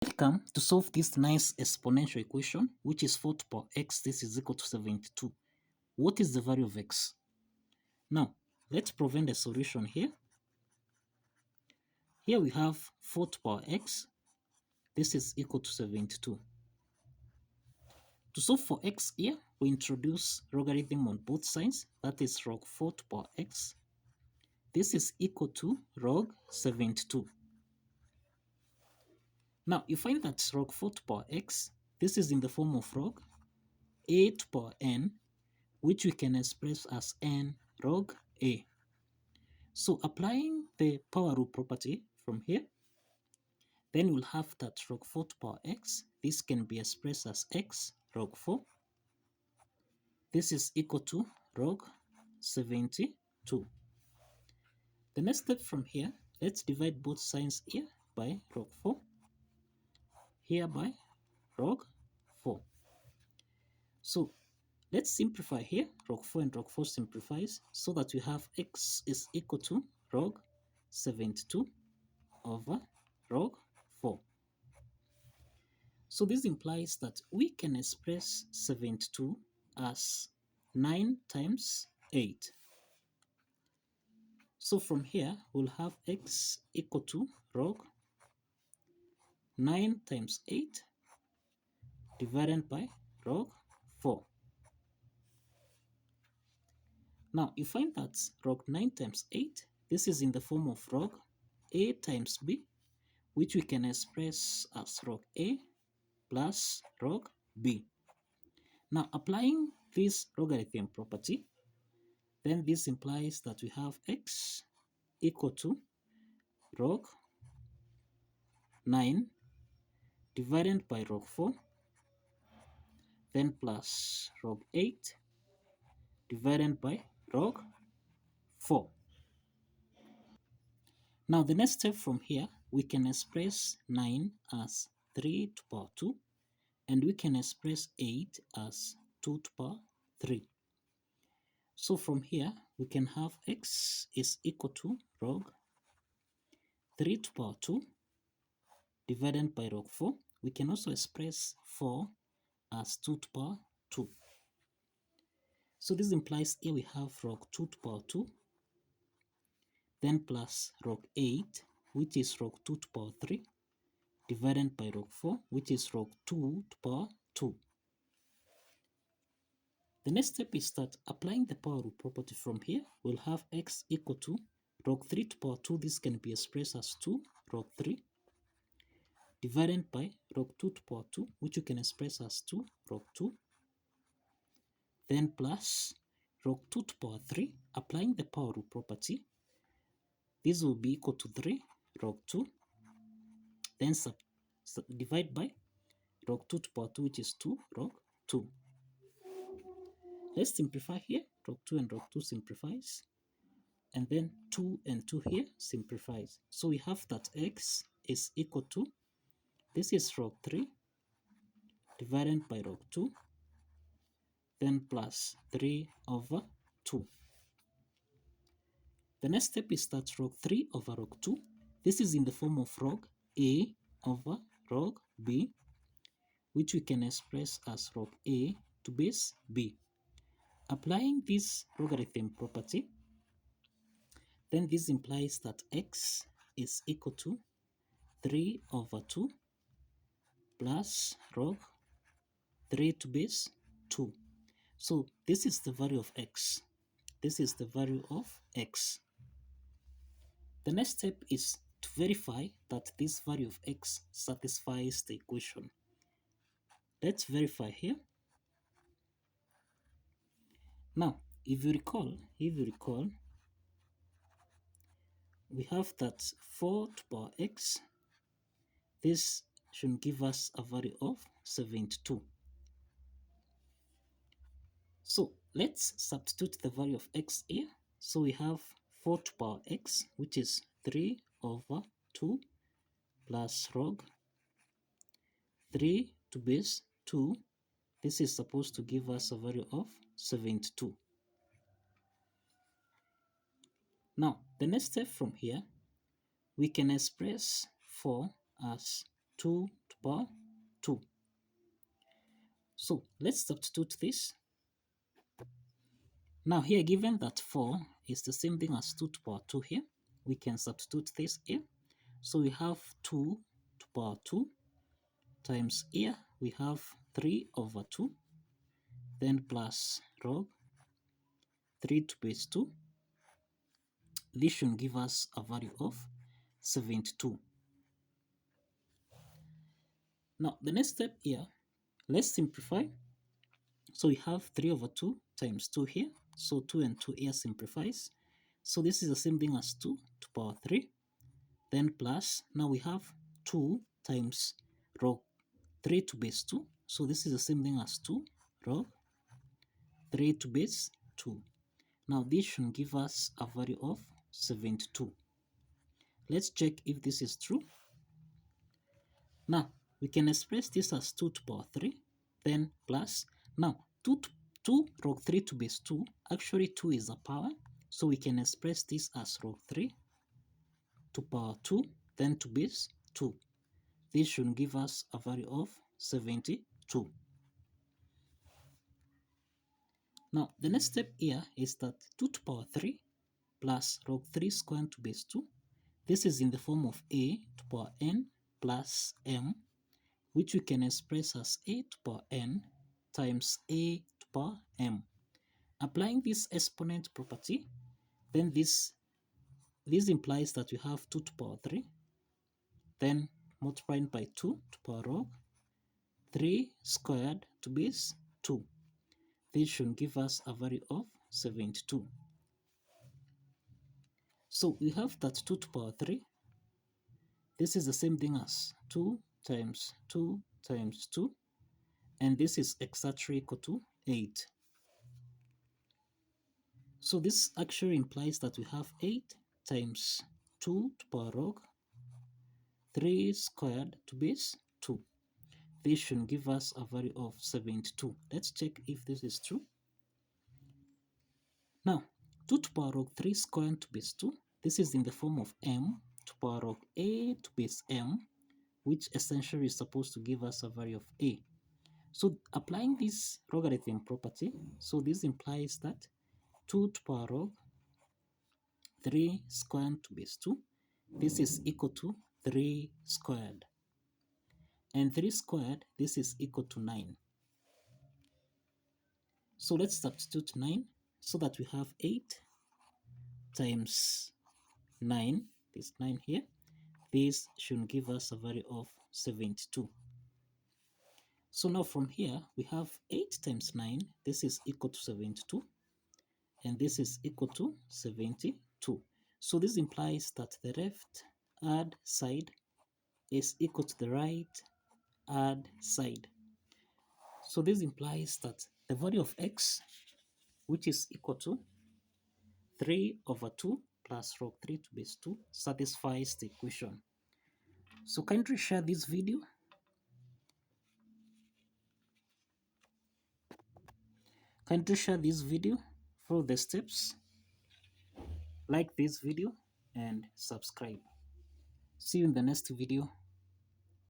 Welcome to solve this nice exponential equation, which is 4 to the power x. This is equal to 72. What is the value of x? Now, let's provide a solution here. Here we have 4 to the power x. This is equal to 72. To solve for x here, we introduce logarithm on both sides. That is log 4 to the power x. This is equal to log 72. Now, you find that log 4 to the power x, this is in the form of log a to the power n, which we can express as n log a. So applying the power rule property from here, then we'll have that log 4 to the power x. This can be expressed as x log 4. This is equal to log 72. The next step from here, let's divide both sides here by log 4, here by log 4. So let's simplify here. Log 4 and log 4 simplifies so that we have x is equal to log 72 over log 4. So this implies that we can express 72 as 9 times 8. So from here, we'll have x equal to log 9 times 8 divided by log 4. Now, you find that log 9 times 8, this is in the form of log a times b, which we can express as log a plus log b. Now, applying this logarithm property, then this implies that we have x equal to log 9 divided by log 4, then plus log 8 divided by log 4. Now, the next step from here, we can express 9 as 3 to the power 2, and we can express 8 as 2 to the power 3. So from here, we can have x is equal to log 3 to the power 2 divided by log 4. We can also express 4 as 2 to the power 2. So this implies here we have log 2 to the power 2, then plus log 8, which is log 2 to the power 3, divided by log 4, which is log 2 to the power 2. The next step is that applying the power rule property from here, we'll have x equal to log 3 to the power 2. This can be expressed as 2 log 3 divided by log 2 to the power 2, which you can express as 2 log 2, then plus log 2 to the power 3. Applying the power rule property, this will be equal to 3 log 2, then divide by log 2 to the power 2, which is 2 log 2. Let's simplify here. Log 2 and log 2 simplifies, and then 2 and 2 here simplifies. So we have that x is equal to, this is log 3 divided by log 2, then plus 3 over 2. The next step is that log 3 over log 2, this is in the form of log a over log b, which we can express as log a to base b. Applying this logarithm property, then this implies that x is equal to 3 over 2 plus log 3 to base 2. So this is the value of x. This is the value of x. The next step is to verify that this value of x satisfies the equation. Let's verify here. Now, if you recall, we have that 4 to the power x, this should give us a value of 72. So let's substitute the value of x here. So we have 4 to the power x, which is 3 over 2 plus log 3 to base 2. This is supposed to give us a value of 72. Now, the next step from here, we can express 4 as 2 to the power 2. So let's substitute this. Now here, given that 4 is the same thing as 2 to power 2 here, we can substitute this here. So we have 2 to power 2 times here we have 3 over 2, then plus log 3 to base 2. This should give us a value of 72. Now the next step here, let's simplify. So we have 3 over 2 times 2 here. So 2 and 2 here simplifies. So this is the same thing as 2 to power 3. Then plus, now we have 2 times log 3 to base 2. So this is the same thing as 2 log 3 to base 2. Now this should give us a value of 72. Let's check if this is true. Now we can express this as 2 to power 3, then plus. Now 2 log 3 to base 2, actually 2 is a power, so we can express this as log 3 to power 2, then to base 2. This should give us a value of 72. Now the next step here is that 2 to power 3 plus log 3 squared to base 2. This is in the form of a to power n plus m, which we can express as a to power n times a to power m. Applying this exponent property, then this implies that we have 2 to power 3, then multiplying by 2 to power log 3 squared to base 2. This should give us a value of 72. So we have that 2 to power 3. This is the same thing as 2 times 2 times 2, and this is exactly equal to 8. So this actually implies that we have 8 times 2 to power log 3 squared to base 2. This should give us a value of 72. Let's check if this is true. Now 2 to power log 3 squared to base 2, this is in the form of m to power log a to base m, which essentially is supposed to give us a value of a. So applying this logarithm property, so this implies that 2 to power log 3 squared to base 2, this is equal to 3 squared. And 3 squared, this is equal to 9. So let's substitute 9 so that we have 8 times 9, this 9 here. This should give us a value of 72. So now from here, we have 8 times 9, this is equal to 72, and this is equal to 72. So this implies that the left hand side is equal to the right hand side. So this implies that the value of x, which is equal to 3 over 2 plus log 3 to base 2, satisfies the equation. So kindly share this video. Kindly share this video, follow the steps, like this video, and subscribe. See you in the next video.